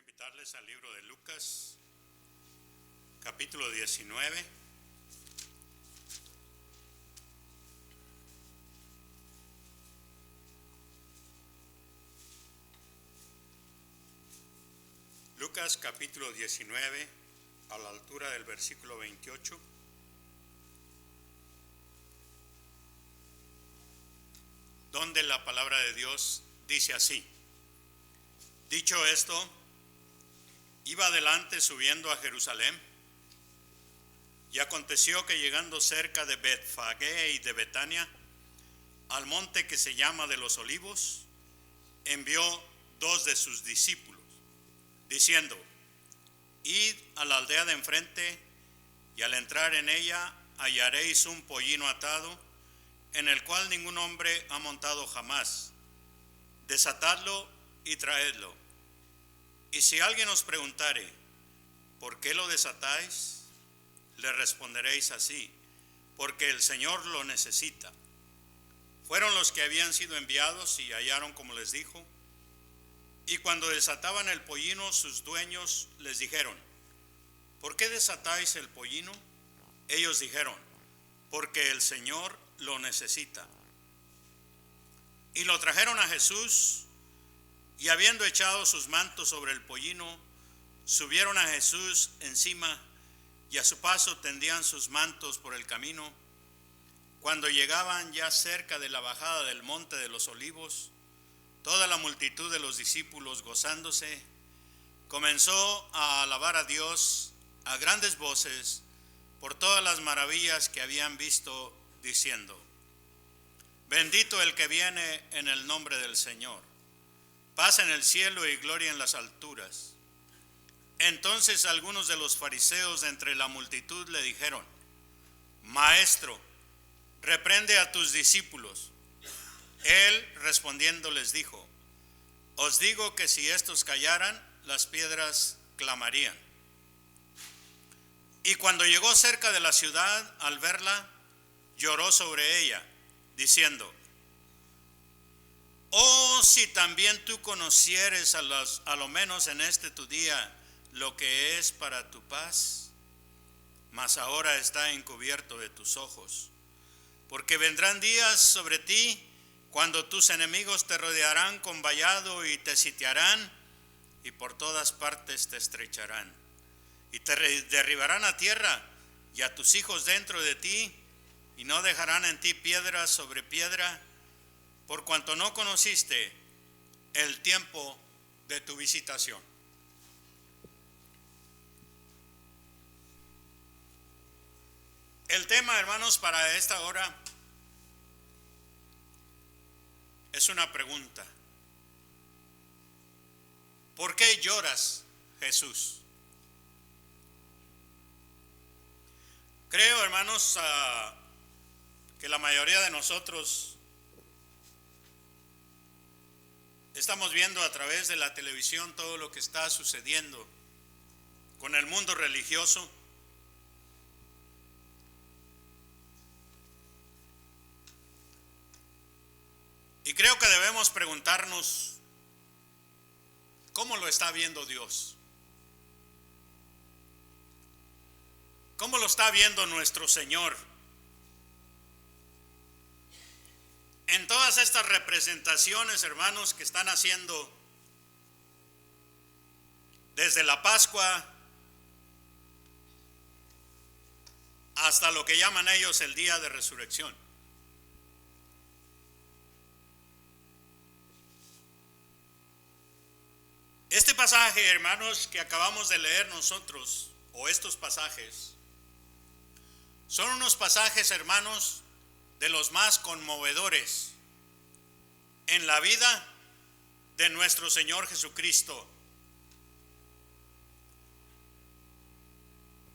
invitarles al libro de Lucas, capítulo 19. Lucas capítulo 19, a la altura del versículo 28. Donde la palabra de Dios dice así: dicho esto, iba adelante subiendo a Jerusalén, y aconteció que llegando cerca de Betfagé y de Betania, al monte que se llama de los Olivos, envió dos de sus discípulos, diciendo: id a la aldea de enfrente, y al entrar en ella hallaréis un pollino atado, en el cual ningún hombre ha montado jamás. Desatadlo y traedlo. Y si alguien os preguntare: ¿por qué lo desatáis?, le responderéis así: porque el Señor lo necesita. Fueron los que habían sido enviados y hallaron como les dijo. Y cuando desataban el pollino, sus dueños les dijeron: ¿por qué desatáis el pollino? Ellos dijeron: porque el Señor lo necesita. Y lo trajeron a Jesús, y habiendo echado sus mantos sobre el pollino, subieron a Jesús encima, y a su paso tendían sus mantos por el camino. Cuando llegaban ya cerca de la bajada del monte de los Olivos, toda la multitud de los discípulos, gozándose, comenzó a alabar a Dios a grandes voces por todas las maravillas que habían visto, diciendo: bendito el que viene en el nombre del Señor, paz en el cielo y gloria en las alturas. Entonces algunos de los fariseos de entre la multitud le dijeron: Maestro, reprende a tus discípulos. Él respondiendo les dijo: os digo que si estos callaran, las piedras clamarían. Y cuando llegó cerca de la ciudad, al verla, lloró sobre ella, diciendo: oh, si también tú conocieres a lo menos en este tu día lo que es para tu paz, mas ahora está encubierto de tus ojos. Porque vendrán días sobre ti cuando tus enemigos te rodearán con vallado y te sitiarán, y por todas partes te estrecharán, y te derribarán a tierra y a tus hijos dentro de ti, y no dejarán en ti piedra sobre piedra, por cuanto no conociste el tiempo de tu visitación. El tema, hermanos, para esta hora es una pregunta. ¿Por qué lloras, Jesús? Creo, hermanos, que la mayoría de nosotros estamos viendo a través de la televisión todo lo que está sucediendo con el mundo religioso. Y creo que debemos preguntarnos: ¿cómo lo está viendo Dios? ¿Cómo lo está viendo nuestro Señor? En todas estas representaciones, hermanos, que están haciendo desde la Pascua hasta lo que llaman ellos el día de resurrección. Este pasaje, hermanos, que acabamos de leer nosotros, o estos pasajes, son unos pasajes, hermanos, de los más conmovedores en la vida de nuestro Señor Jesucristo.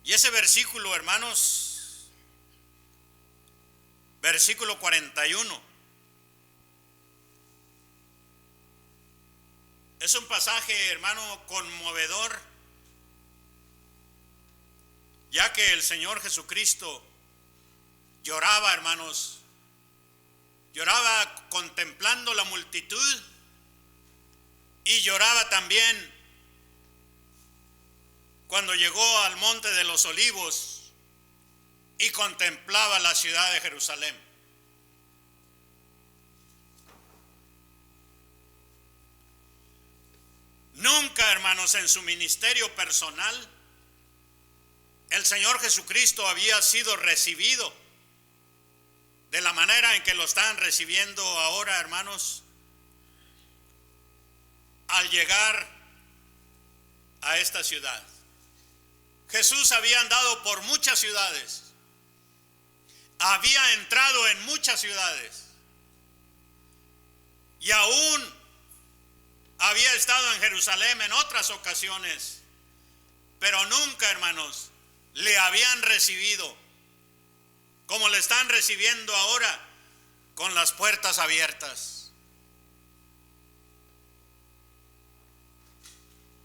Y ese versículo, hermanos, versículo 41, es un pasaje, hermano, conmovedor, ya que el Señor Jesucristo lloraba, hermanos, lloraba contemplando la multitud, y lloraba también cuando llegó al monte de los Olivos y contemplaba la ciudad de Jerusalén. Nunca, hermanos, en su ministerio personal, el Señor Jesucristo había sido recibido de la manera en que lo están recibiendo ahora, hermanos, al llegar a esta ciudad. Jesús había andado por muchas ciudades, había entrado en muchas ciudades y aún había estado en Jerusalén en otras ocasiones, pero nunca, hermanos, le habían recibido como le están recibiendo ahora, con las puertas abiertas.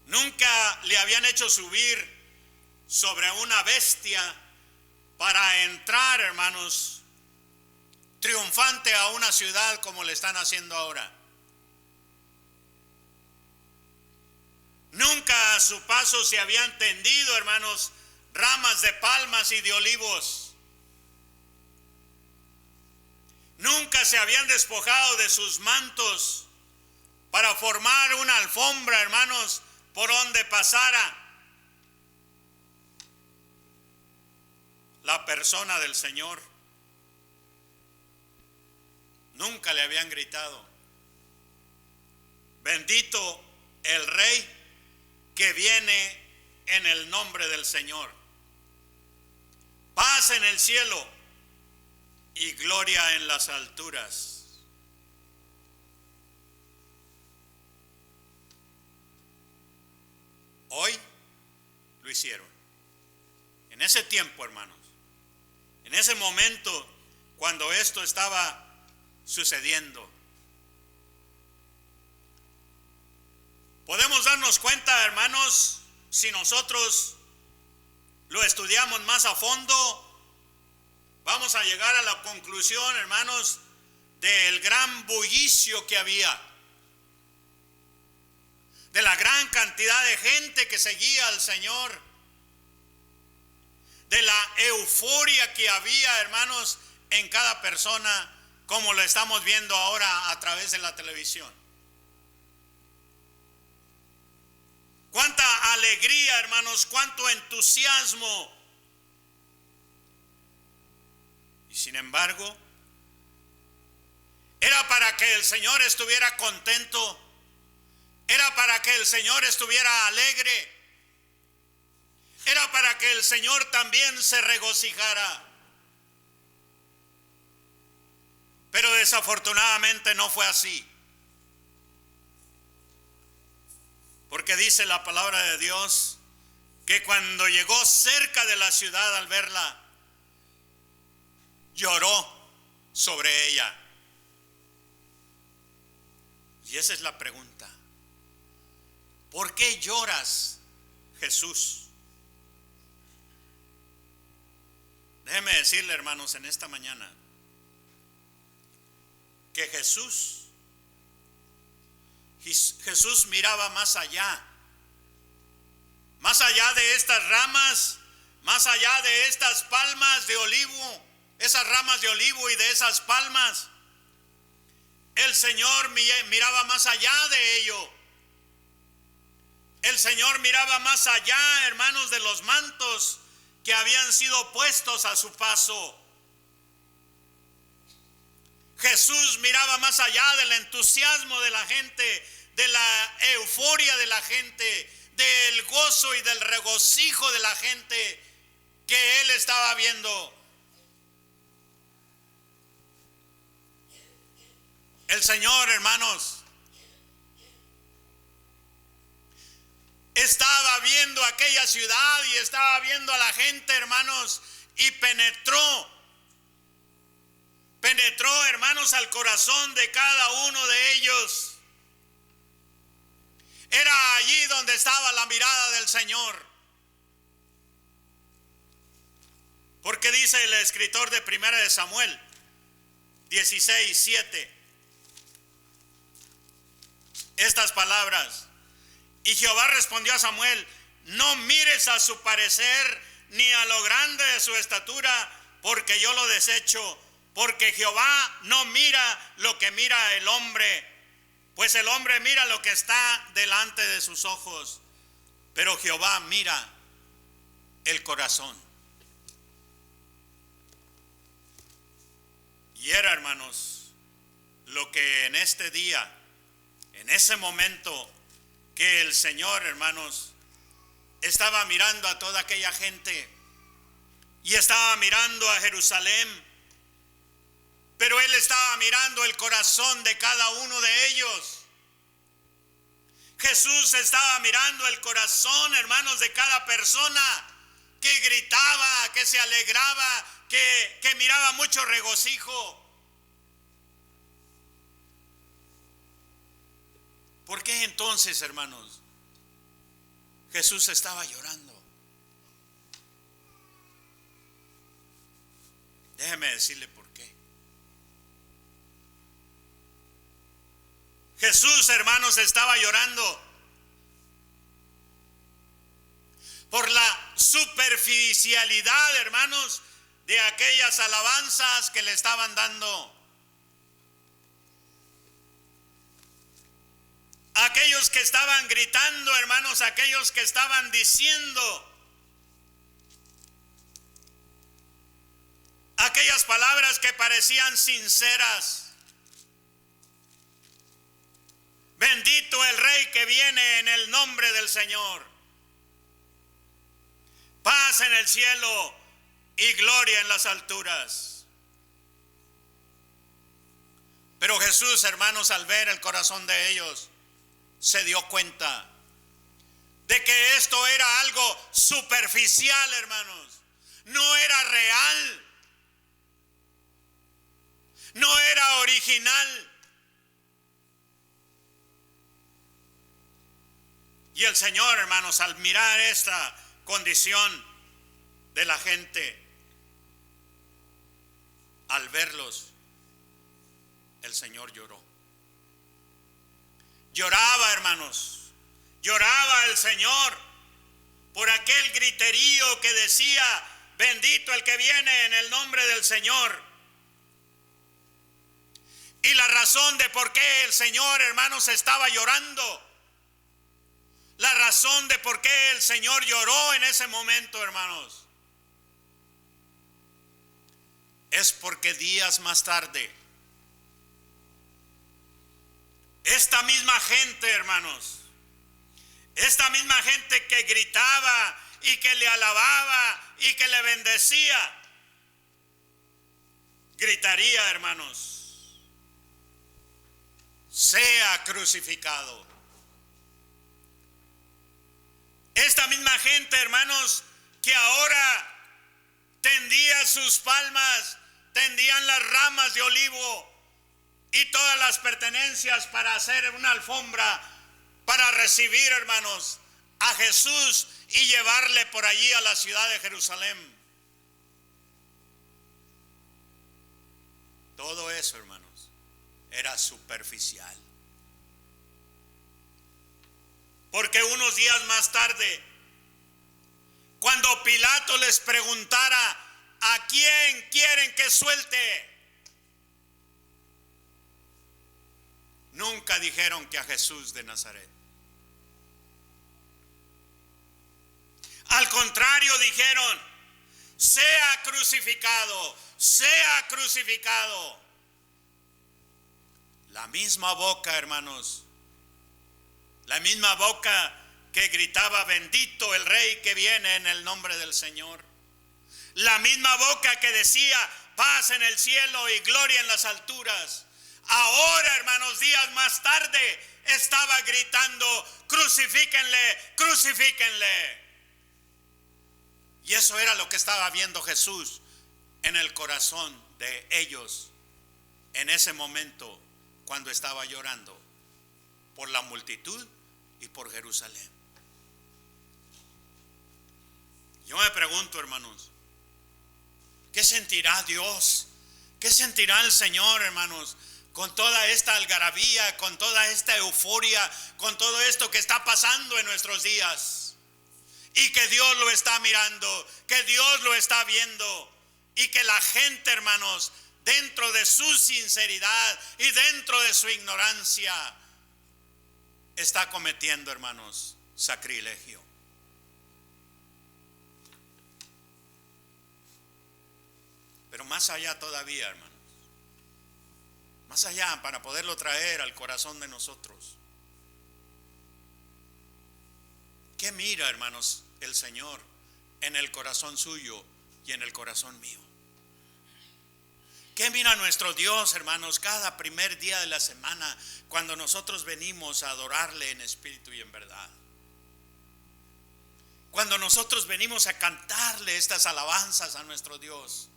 Nunca le habían hecho subir sobre una bestia para entrar, hermanos, triunfante a una ciudad como le están haciendo ahora. Nunca a su paso se habían tendido, hermanos, ramas de palmas y de olivos. Nunca se habían despojado de sus mantos para formar una alfombra, hermanos, por donde pasara la persona del Señor. Nunca le habían gritado: bendito el Rey que viene en el nombre del Señor. Paz en el cielo y gloria en las alturas. Hoy lo hicieron. En ese tiempo, hermanos, en ese momento, cuando esto estaba sucediendo, podemos darnos cuenta, hermanos, si nosotros lo estudiamos más a fondo, vamos a llegar a la conclusión, hermanos, del gran bullicio que había, de la gran cantidad de gente que seguía al Señor, de la euforia que había, hermanos, en cada persona, como lo estamos viendo ahora a través de la televisión. Cuánta alegría, hermanos, cuánto entusiasmo. Y sin embargo, era para que el Señor estuviera contento, era para que el Señor estuviera alegre, era para que el Señor también se regocijara. Pero desafortunadamente no fue así. Porque dice la palabra de Dios que cuando llegó cerca de la ciudad, al verla, lloró sobre ella. Y esa es la pregunta: ¿por qué lloras, Jesús? Déjeme decirle, hermanos, en esta mañana, que Jesús miraba más allá de estas ramas, más allá de estas palmas de olivo, esas ramas de olivo y de esas palmas. El Señor miraba más allá de ello. El Señor miraba más allá, hermanos, de los mantos que habían sido puestos a su paso. Jesús miraba más allá del entusiasmo de la gente, de la euforia de la gente, del gozo y del regocijo de la gente que Él estaba viendo. El Señor, hermanos, estaba viendo aquella ciudad y estaba viendo a la gente, hermanos, y penetró, hermanos, al corazón de cada uno de ellos. Era allí donde estaba la mirada del Señor. Porque dice el escritor de Primera de Samuel 16:7 estas palabras: y Jehová respondió a Samuel: no mires a su parecer ni a lo grande de su estatura, porque yo lo desecho. Porque Jehová no mira lo que mira el hombre, pues el hombre mira lo que está delante de sus ojos, pero Jehová mira el corazón. Y era, hermanos, lo que en este día, en ese momento que el Señor, hermanos, estaba mirando a toda aquella gente y estaba mirando a Jerusalén, pero Él estaba mirando el corazón de cada uno de ellos. Jesús estaba mirando el corazón, hermanos, de cada persona que gritaba, que se alegraba, que miraba mucho regocijo. ¿Por qué entonces, hermanos, Jesús estaba llorando? Déjeme decirle por qué. Jesús, hermanos, estaba llorando por la superficialidad, hermanos, de aquellas alabanzas que le estaban dando. Aquellos que estaban gritando, hermanos, aquellos que estaban diciendo aquellas palabras que parecían sinceras. Bendito el Rey que viene en el nombre del Señor. Paz en el cielo y gloria en las alturas. Pero Jesús, hermanos, al ver el corazón de ellos, se dio cuenta de que esto era algo superficial, hermanos. No era real. No era original. Y el Señor, hermanos, al mirar esta condición de la gente, al verlos, el Señor lloró. Lloraba, hermanos, lloraba el Señor por aquel griterío que decía: bendito el que viene en el nombre del Señor. Y la razón de por qué el Señor, hermanos, estaba llorando, la razón de por qué el Señor lloró en ese momento, hermanos, es porque días más tarde, esta misma gente, hermanos, esta misma gente que gritaba y que le alababa y que le bendecía, gritaría, hermanos: sea crucificado. Esta misma gente, hermanos, que ahora tendía sus palmas, tendían las ramas de olivo y todas las pertenencias para hacer una alfombra, para recibir, hermanos, a Jesús y llevarle por allí a la ciudad de Jerusalén. Todo eso, hermanos, era superficial. Porque unos días más tarde, cuando Pilato les preguntara: ¿a quién quieren que suelte?, nunca dijeron que a Jesús de Nazaret. Al contrario, dijeron: sea crucificado, sea crucificado. La misma boca, hermanos, la misma boca que gritaba: bendito el Rey que viene en el nombre del Señor. La misma boca que decía: paz en el cielo y gloria en las alturas. Ahora, hermanos, días más tarde, estaba gritando: crucifíquenle, crucifíquenle. Y eso era lo que estaba viendo Jesús en el corazón de ellos en ese momento, cuando estaba llorando por la multitud y por Jerusalén. Yo me pregunto, hermanos, ¿qué sentirá Dios? ¿Qué sentirá el Señor, hermanos, con toda esta algarabía, con toda esta euforia, con todo esto que está pasando en nuestros días? y que Dios lo está mirando, que Dios lo está viendo, y que la gente, hermanos, dentro de su sinceridad y dentro de su ignorancia, está cometiendo, hermanos, sacrilegio. Pero más allá todavía, hermanos, más allá, para poderlo traer al corazón de nosotros, ¿qué mira, hermanos, el Señor en el corazón suyo y en el corazón mío? ¿Qué mira nuestro Dios, hermanos, cada primer día de la semana cuando nosotros venimos a adorarle en espíritu y en verdad? Cuando nosotros venimos a cantarle estas alabanzas a nuestro Dios,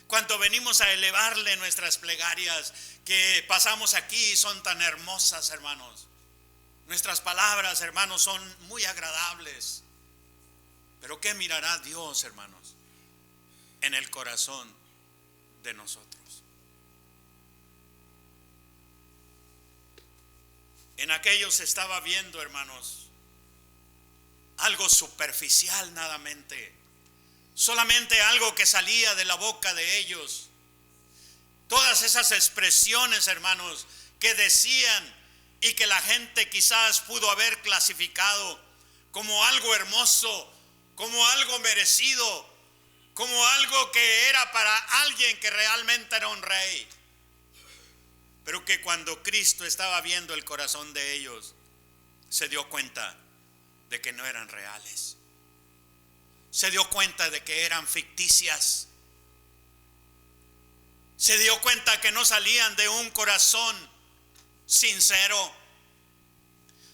cuando venimos a elevarle nuestras plegarias que pasamos aquí, son tan hermosas, hermanos. Nuestras palabras, hermanos, son muy agradables. Pero ¿qué mirará Dios, hermanos, en el corazón de nosotros? En aquellos estaba viendo, hermanos, algo superficial nadamente, solamente algo que salía de la boca de ellos. Todas esas expresiones, hermanos, que decían y que la gente quizás pudo haber clasificado como algo hermoso, como algo merecido, como algo que era para alguien que realmente era un rey. Pero que cuando Cristo estaba viendo el corazón de ellos, se dio cuenta de que no eran reales. Se dio cuenta de que eran ficticias. Se dio cuenta que no salían de un corazón sincero.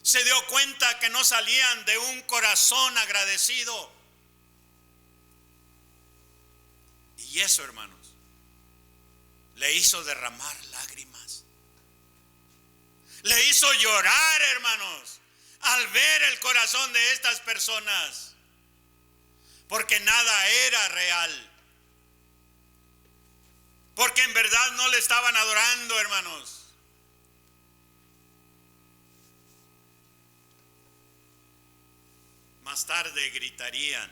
Se dio cuenta que no salían de un corazón agradecido. Y eso, hermanos, le hizo derramar lágrimas. Le hizo llorar, hermanos, al ver el corazón de estas personas. Porque nada era real. Porque en verdad no le estaban adorando, hermanos. Más tarde gritarían: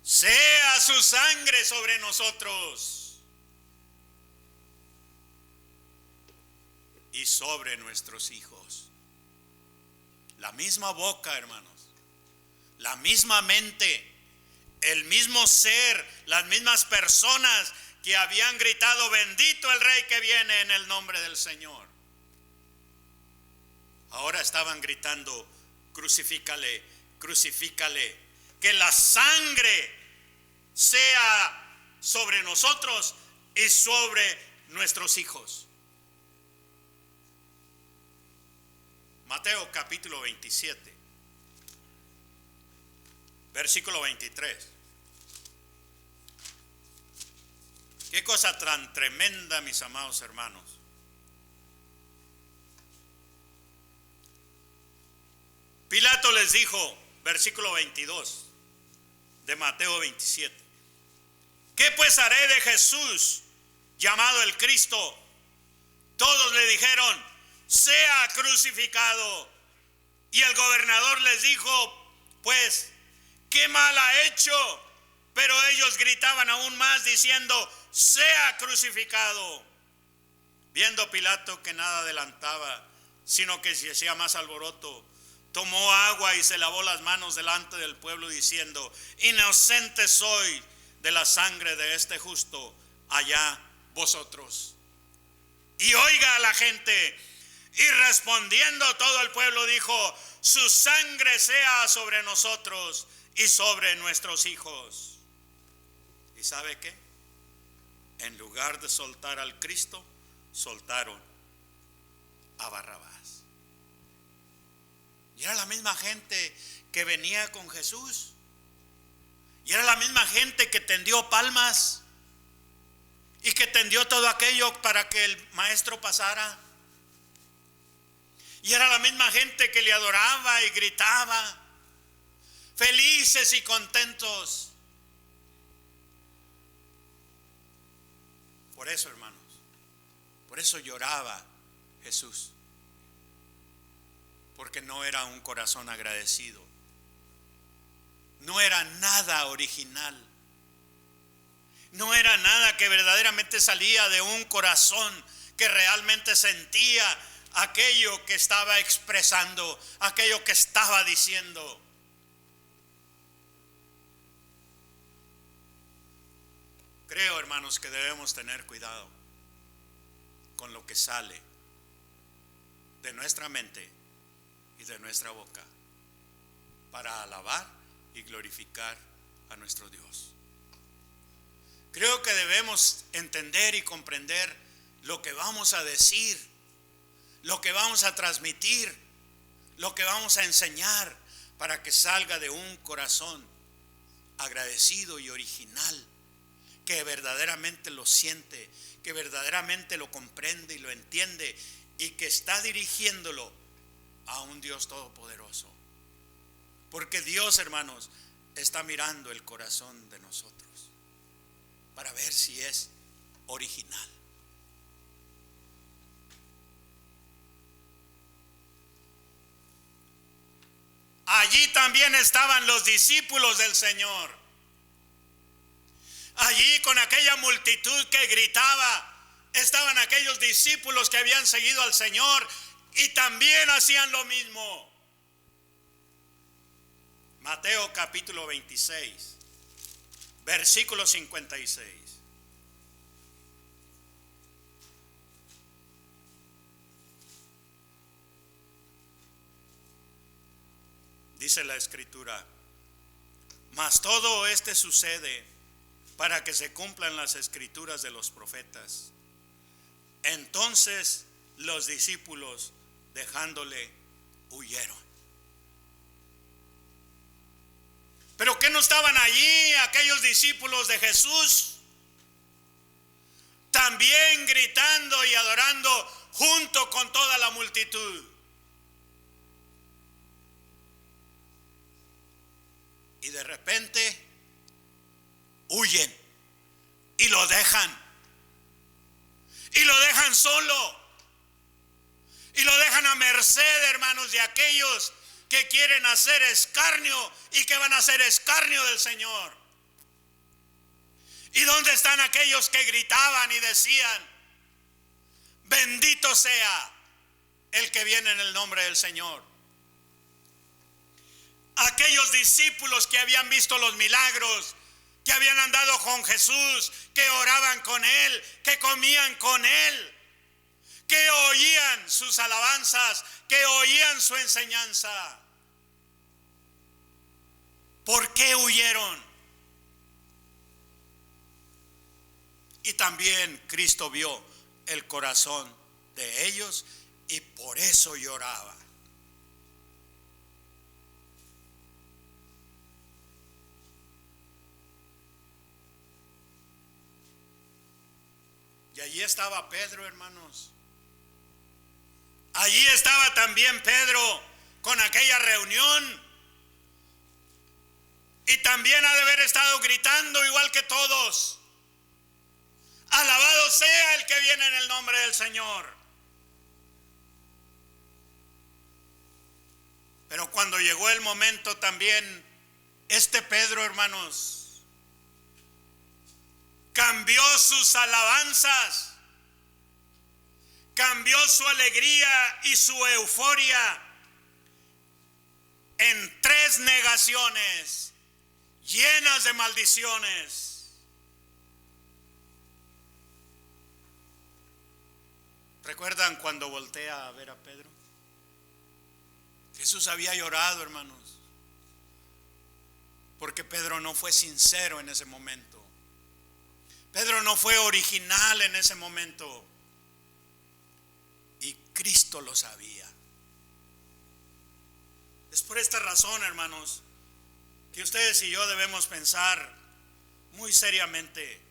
sea su sangre sobre nosotros y sobre nuestros hijos. La misma boca, hermanos, la misma mente, el mismo ser, las mismas personas que habían gritado: bendito el Rey que viene en el nombre del Señor, ahora estaban gritando: crucifícale, crucifícale, que la sangre sea sobre nosotros y sobre nuestros hijos. Mateo capítulo 27, versículo 23. Qué cosa tan tremenda, mis amados hermanos. Pilato les dijo, versículo 22 de Mateo 27: ¿qué pues haré de Jesús, llamado el Cristo? Todos le dijeron: sea crucificado. Y el gobernador les dijo: pues, ¿qué mal ha hecho? Pero ellos gritaban aún más diciendo: sea crucificado. Viendo Pilato que nada adelantaba, sino que se hacía más alboroto, tomó agua y se lavó las manos delante del pueblo diciendo: inocente soy de la sangre de este justo, allá vosotros. Y oiga a la gente. Y respondiendo todo el pueblo dijo: su sangre sea sobre nosotros y sobre nuestros hijos. ¿Y sabe qué? En lugar de soltar al Cristo, soltaron a Barrabás. Y era la misma gente que venía con Jesús. Y era la misma gente que tendió palmas y que tendió todo aquello para que el maestro pasara. Y era la misma gente que le adoraba y gritaba, felices y contentos. Por eso, hermanos, por eso lloraba Jesús, porque no era un corazón agradecido. no era nada original. No era nada que verdaderamente salía de un corazón que realmente sentía aquello que estaba expresando, aquello que estaba diciendo. Creo, hermanos, que debemos tener cuidado con lo que sale de nuestra mente y de nuestra boca para alabar y glorificar a nuestro Dios. Creo que debemos entender y comprender lo que vamos a decir, lo que vamos a transmitir, lo que vamos a enseñar, para que salga de un corazón agradecido y original, que verdaderamente lo siente, que verdaderamente lo comprende y lo entiende, y que está dirigiéndolo a un Dios todopoderoso. Porque Dios, hermanos, está mirando el corazón de nosotros para ver si es original. Allí también estaban los discípulos del Señor. Allí, con aquella multitud que gritaba, estaban aquellos discípulos que habían seguido al Señor y también hacían lo mismo. Mateo capítulo 26, versículo 56. Dice la Escritura: mas todo sucede para que se cumplan las Escrituras de los profetas. Entonces los discípulos, dejándole, huyeron. ¿Pero qué no estaban allí aquellos discípulos de Jesús? También gritando y adorando junto con toda la multitud. Y de repente huyen y lo dejan. Y lo dejan solo. Y lo dejan a merced, hermanos, de aquellos que quieren hacer escarnio y que van a hacer escarnio del Señor. ¿Y dónde están aquellos que gritaban y decían: bendito sea el que viene en el nombre del Señor? Aquellos discípulos que habían visto los milagros, que habían andado con Jesús, que oraban con Él, que comían con Él, que oían sus alabanzas, que oían su enseñanza. ¿Por qué huyeron? Y también Cristo vio el corazón de ellos y por eso lloraba. Y allí estaba Pedro, hermanos. Allí estaba también Pedro con aquella reunión. Y también ha de haber estado gritando igual que todos: alabado sea el que viene en el nombre del Señor. Pero cuando llegó el momento también, Pedro, hermanos, cambió sus alabanzas, cambió su alegría y su euforia en 3 negaciones llenas de maldiciones. ¿Recuerdan cuando voltea a ver a Pedro? Jesús había llorado, hermanos, porque Pedro no fue sincero en ese momento. Pedro no fue original en ese momento. Y Cristo lo sabía. Es por esta razón, hermanos, que ustedes y yo debemos pensar muy seriamente.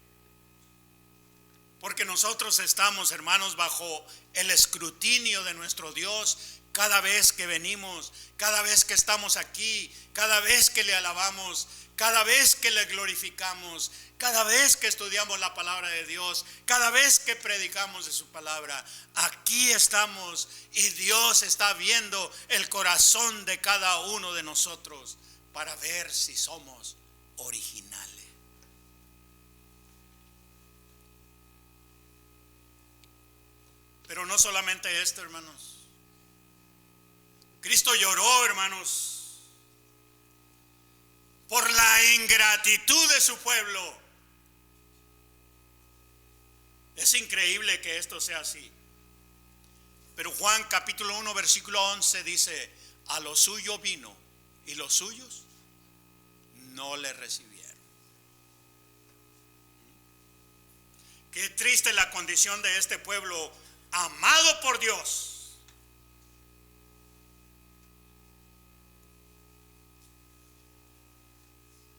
Porque nosotros estamos, hermanos, bajo el escrutinio de nuestro Dios cada vez que venimos, cada vez que estamos aquí, cada vez que le alabamos, cada vez que le glorificamos, cada vez que estudiamos la palabra de Dios, cada vez que predicamos de su palabra. Aquí estamos y Dios está viendo el corazón de cada uno de nosotros para ver si somos originales. Pero no solamente esto, hermanos. Cristo lloró, hermanos, por la ingratitud de su pueblo. Es increíble que esto sea así. Pero Juan capítulo 1 versículo 11 dice: a lo suyo vino y los suyos no le recibieron. Qué triste la condición de este pueblo amado por Dios.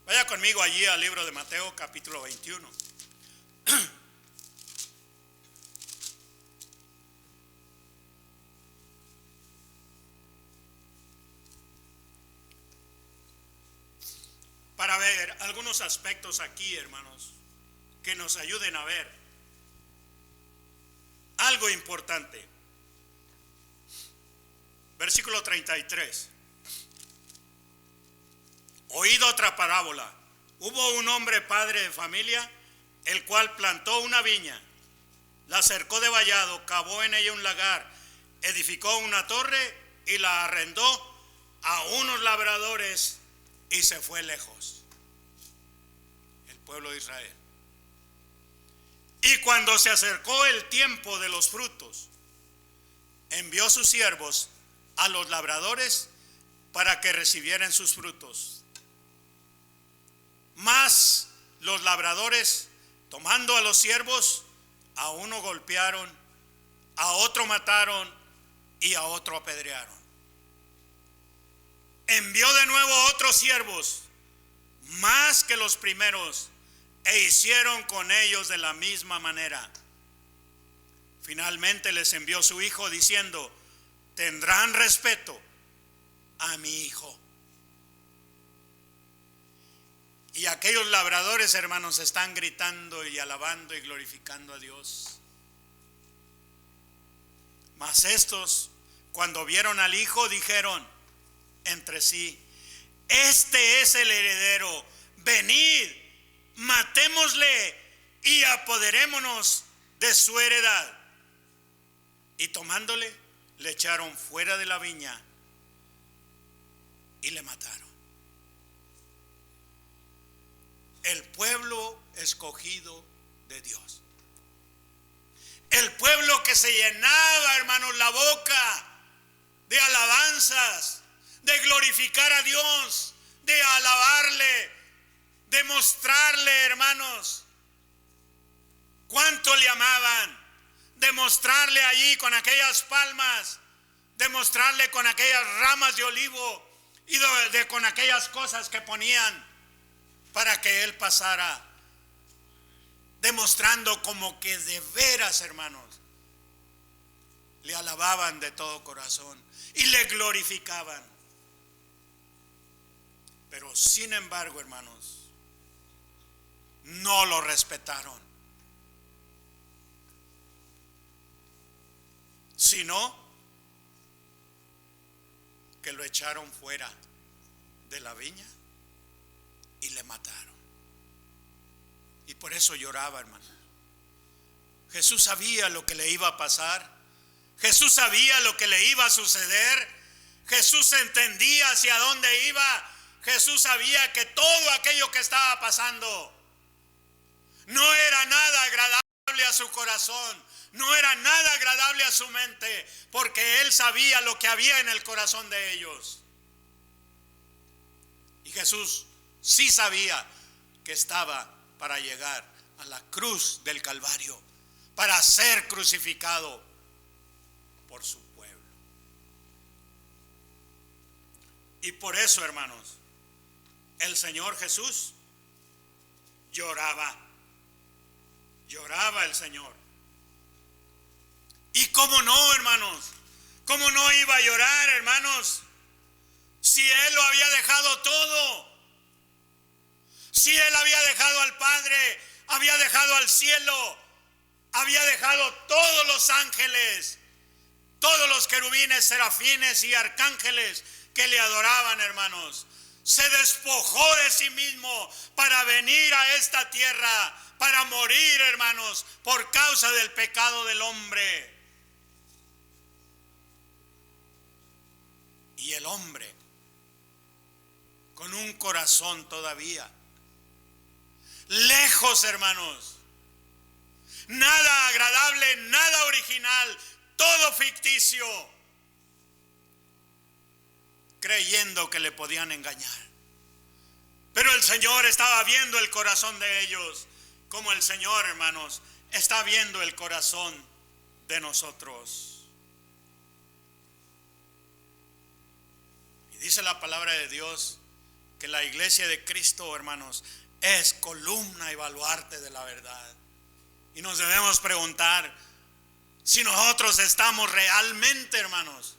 Vaya conmigo allí al libro de Mateo capítulo 21. Para ver algunos aspectos aquí, hermanos, que nos ayuden a ver algo importante. Versículo 33. Oído otra parábola. Hubo un hombre padre de familia, el cual plantó una viña, la cercó de vallado, cavó en ella un lagar, edificó una torre y la arrendó a unos labradores y se fue lejos. El pueblo de Israel. Y cuando se acercó el tiempo de los frutos, envió sus siervos a los labradores para que recibieran sus frutos. Mas los labradores, tomando a los siervos, a uno golpearon, a otro mataron y a otro apedrearon. Envió de nuevo otros siervos, más que los primeros, e hicieron con ellos de la misma manera. Finalmente les envió su hijo diciendo: tendrán respeto a mi hijo. Y aquellos labradores, hermanos, están gritando y alabando y glorificando a Dios. Mas estos, cuando vieron al hijo, dijeron entre sí: este es el heredero, venid, matémosle y apoderémonos de su heredad. Y tomándole, le echaron fuera de la viña y le mataron. El pueblo escogido de Dios. El pueblo que se llenaba, hermanos, la boca de alabanzas, de glorificar a Dios, de alabarle, de mostrarle, hermanos, cuánto le amaban, de mostrarle allí con aquellas palmas, de mostrarle con aquellas ramas de olivo y con aquellas cosas que ponían para que él pasara, demostrando como que de veras, hermanos, le alababan de todo corazón y le glorificaban. Pero sin embargo, hermanos, no lo respetaron, sino que lo echaron fuera de la viña y le mataron. Y por eso lloraba, hermano. Jesús sabía lo que le iba a pasar. Jesús sabía lo que le iba a suceder. Jesús entendía hacia dónde iba. Jesús sabía que todo aquello que estaba pasando no era nada agradable a su corazón, no era nada agradable a su mente, porque él sabía lo que había en el corazón de ellos. Y Jesús sí sabía que estaba para llegar a la cruz del Calvario, para ser crucificado por su pueblo. Y por eso, hermanos, el Señor Jesús lloraba el Señor. Y cómo no, hermanos, cómo no iba a llorar, hermanos, si él lo había dejado todo. Si él había dejado al Padre, había dejado al cielo, había dejado todos los ángeles, todos los querubines, serafines y arcángeles que le adoraban, hermanos. se despojó de sí mismo para venir a esta tierra, para morir, hermanos, por causa del pecado del hombre. Y el hombre, con un corazón todavía lejos, hermanos, nada agradable, nada original, todo ficticio, creyendo que le podían engañar. Pero el Señor estaba viendo el corazón de ellos, como el Señor, hermanos, está viendo el corazón de nosotros. Y dice la palabra de Dios que la iglesia de Cristo, hermanos, es columna y baluarte de la verdad. Y nos debemos preguntar si nosotros estamos realmente, hermanos,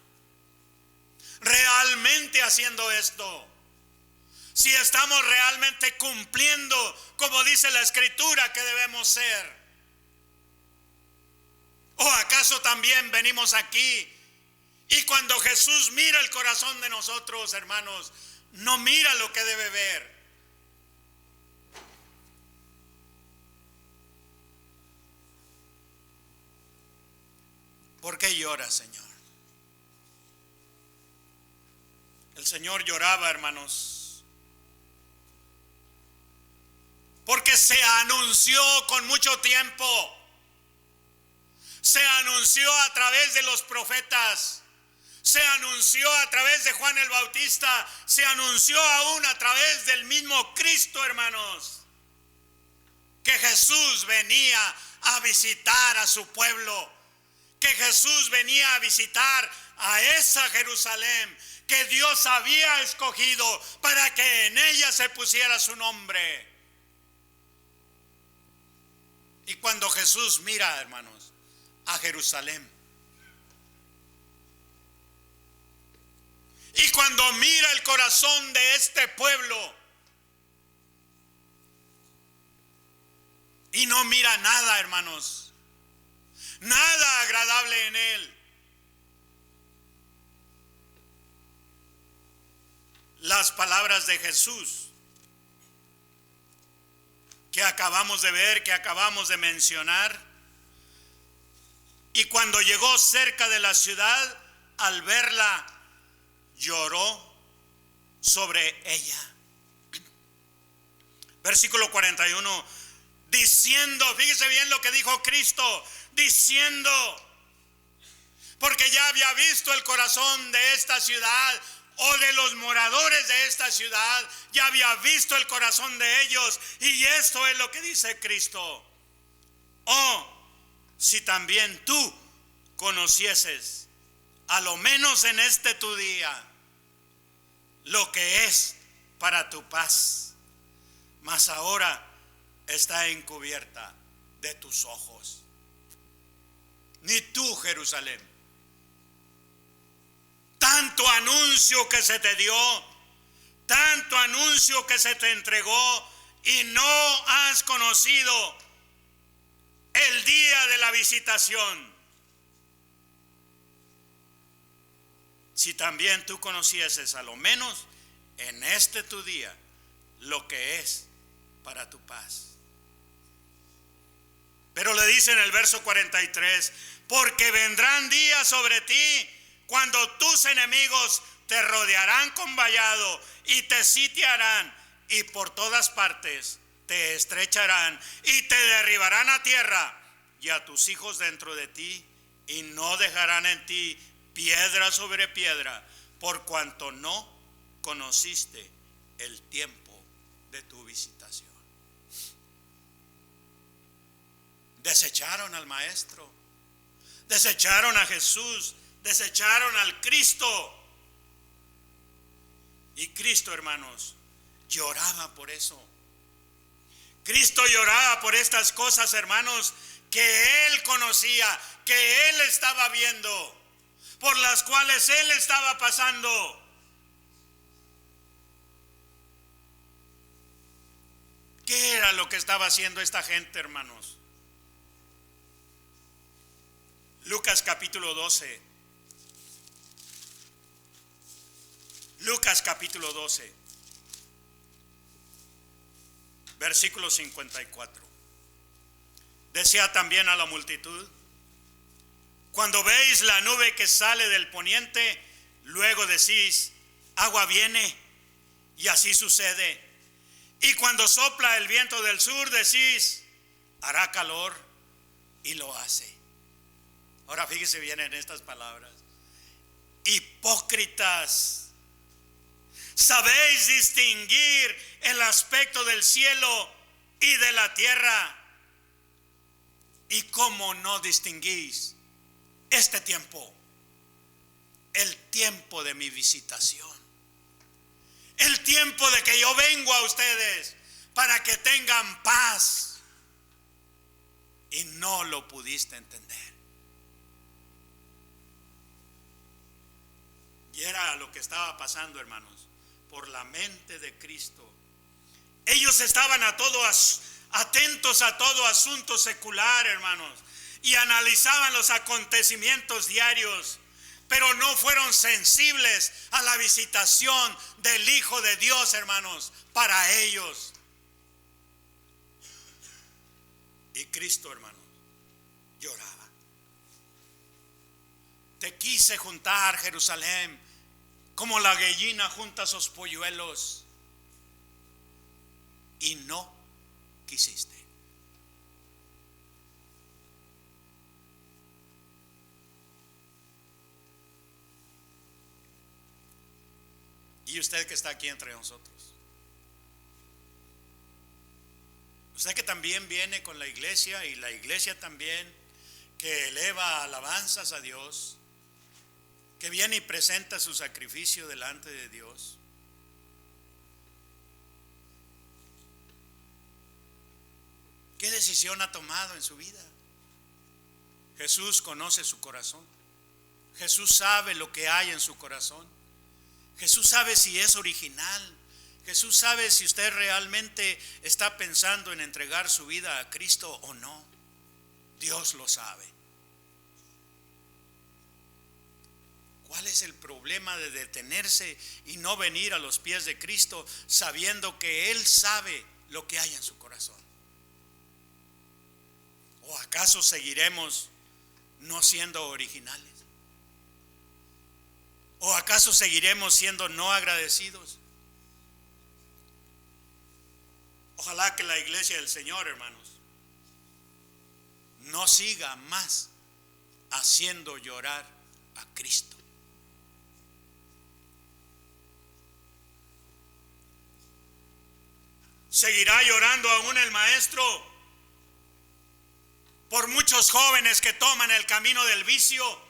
realmente haciendo esto. Si estamos realmente cumpliendo, como dice la Escritura, que debemos ser. ¿O acaso también venimos aquí y cuando Jesús mira el corazón de nosotros, hermanos, no mira lo que debe ver? ¿Por qué llora, Señor? El Señor lloraba, hermanos, porque se anunció con mucho tiempo. Se anunció a través de los profetas. Se anunció a través de Juan el Bautista. Se anunció aún a través del mismo Cristo, hermanos, que Jesús venía a visitar a su pueblo. Que Jesús venía a visitar a esa Jerusalén que Dios había escogido para que en ella se pusiera su nombre. Y cuando Jesús mira, hermanos, a Jerusalén, y cuando mira el corazón de este pueblo, y no mira nada, hermanos, nada agradable en él. Las palabras de Jesús que acabamos de ver, que acabamos de mencionar. Y cuando llegó cerca de la ciudad, al verla, lloró sobre ella. Versículo 41, diciendo, fíjese bien lo que dijo Cristo, diciendo, porque ya había visto el corazón de esta ciudad o de los moradores de esta ciudad, ya había visto el corazón de ellos, y esto es lo que dice Cristo. Oh, si también tú conocieses, a lo menos en este tu día, lo que es para tu paz, mas ahora está encubierta de tus ojos. Ni tú, Jerusalén, tanto anuncio que se te dio, tanto anuncio que se te entregó, y no has conocido el día de la visitación. Si también tú conocieses, a lo menos en este tu día, lo que es para tu paz. Pero le dice en el verso 43, porque vendrán días sobre ti cuando tus enemigos te rodearán con vallado y te sitiarán, y por todas partes te estrecharán y te derribarán a tierra y a tus hijos dentro de ti, y no dejarán en ti piedra sobre piedra, por cuanto no conociste el tiempo de tu visitación. Desecharon al Maestro, desecharon a Jesús, desecharon al Cristo. Y Cristo, hermanos, lloraba por eso. Cristo lloraba por estas cosas, hermanos, que Él conocía, que Él estaba viendo, por las cuales Él estaba pasando. ¿Qué era lo que estaba haciendo esta gente, hermanos? Lucas capítulo 12. Lucas capítulo 12. Versículo 54. Decía también a la multitud: cuando veis la nube que sale del poniente, luego decís: agua viene, y así sucede. Y cuando sopla el viento del sur, decís: hará calor, y lo hace. Ahora fíjese bien en estas palabras: hipócritas, sabéis distinguir el aspecto del cielo y de la tierra, y cómo no distinguís este tiempo, el tiempo de mi visitación, el tiempo de que yo vengo a ustedes para que tengan paz, y no lo pudiste entender. Y era lo que estaba pasando, hermanos, por la mente de Cristo. Ellos estaban atentos a todo asunto secular, hermanos, y analizaban los acontecimientos diarios, pero no fueron sensibles a la visitación del Hijo de Dios, hermanos, para ellos. Y Cristo, hermanos, lloraba. Te quise juntar, Jerusalén, como la gallina junta sus polluelos, y no quisiste. Y usted que está aquí entre nosotros, usted que también viene con la iglesia, y la iglesia también que eleva alabanzas a Dios, que viene y presenta su sacrificio delante de Dios. ¿Qué decisión ha tomado en su vida? Jesús conoce su corazón. Jesús sabe lo que hay en su corazón. Jesús sabe si es original. Jesús sabe si usted realmente está pensando en entregar su vida a Cristo o no. Dios lo sabe. ¿Cuál es el problema de detenerse y no venir a los pies de Cristo sabiendo que Él sabe lo que hay en su corazón? ¿O acaso seguiremos no siendo originales? ¿O acaso seguiremos siendo no agradecidos? Ojalá que la iglesia del Señor, hermanos, no siga más haciendo llorar a Cristo. ¿Seguirá llorando aún el maestro por muchos jóvenes que toman el camino del vicio?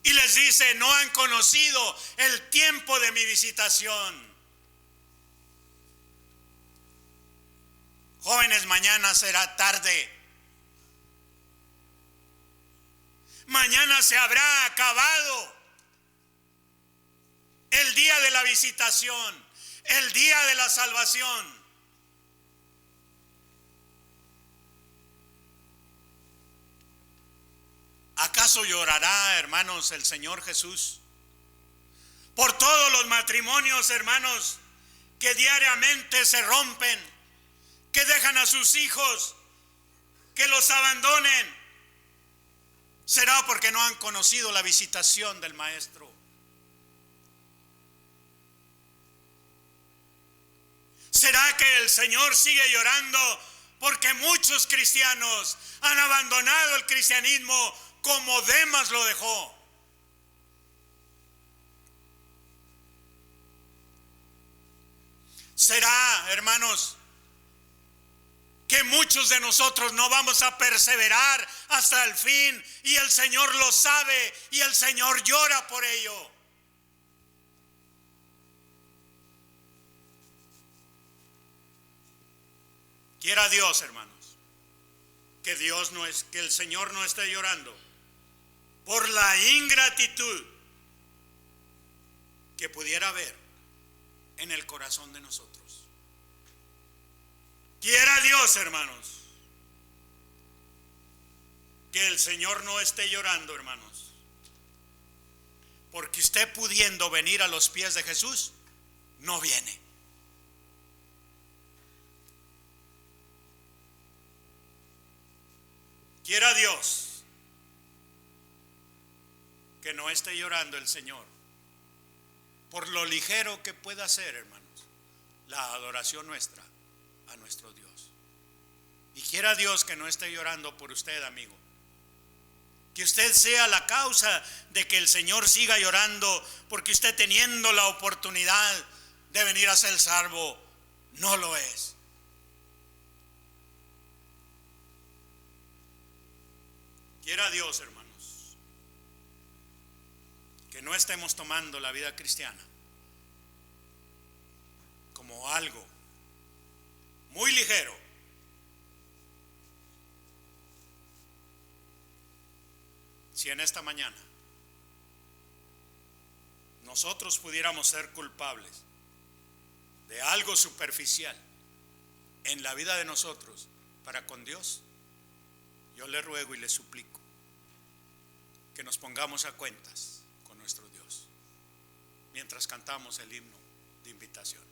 Y les dice: no han conocido el tiempo de mi visitación. Jóvenes, mañana será tarde. Mañana se habrá acabado el día de la visitación, el día de la salvación. ¿Acaso llorará, hermanos, el Señor Jesús por todos los matrimonios, hermanos, que diariamente se rompen, que dejan a sus hijos, que los abandonen? ¿Será porque no han conocido la visitación del Maestro? ¿Será que el Señor sigue llorando porque muchos cristianos han abandonado el cristianismo como Demas lo dejó? ¿Será, hermanos, que muchos de nosotros no vamos a perseverar hasta el fin, y el Señor lo sabe y el Señor llora por ello? Quiera Dios, hermanos, que el Señor no esté llorando por la ingratitud que pudiera haber en el corazón de nosotros. Quiera Dios, hermanos, que el Señor no esté llorando, hermanos, porque usted pudiendo venir a los pies de Jesús, no viene. Quiera Dios que no esté llorando el Señor por lo ligero que pueda ser, hermanos, la adoración nuestra a nuestro Dios. Y quiera Dios que no esté llorando por usted, amigo. Que usted sea la causa de que el Señor siga llorando, porque usted, teniendo la oportunidad de venir a ser salvo, no lo es. Quiera Dios, hermanos, que no estemos tomando la vida cristiana como algo muy ligero. Si en esta mañana nosotros pudiéramos ser culpables de algo superficial en la vida de nosotros para con Dios, yo le ruego y le suplico que nos pongamos a cuentas con nuestro Dios mientras cantamos el himno de invitación.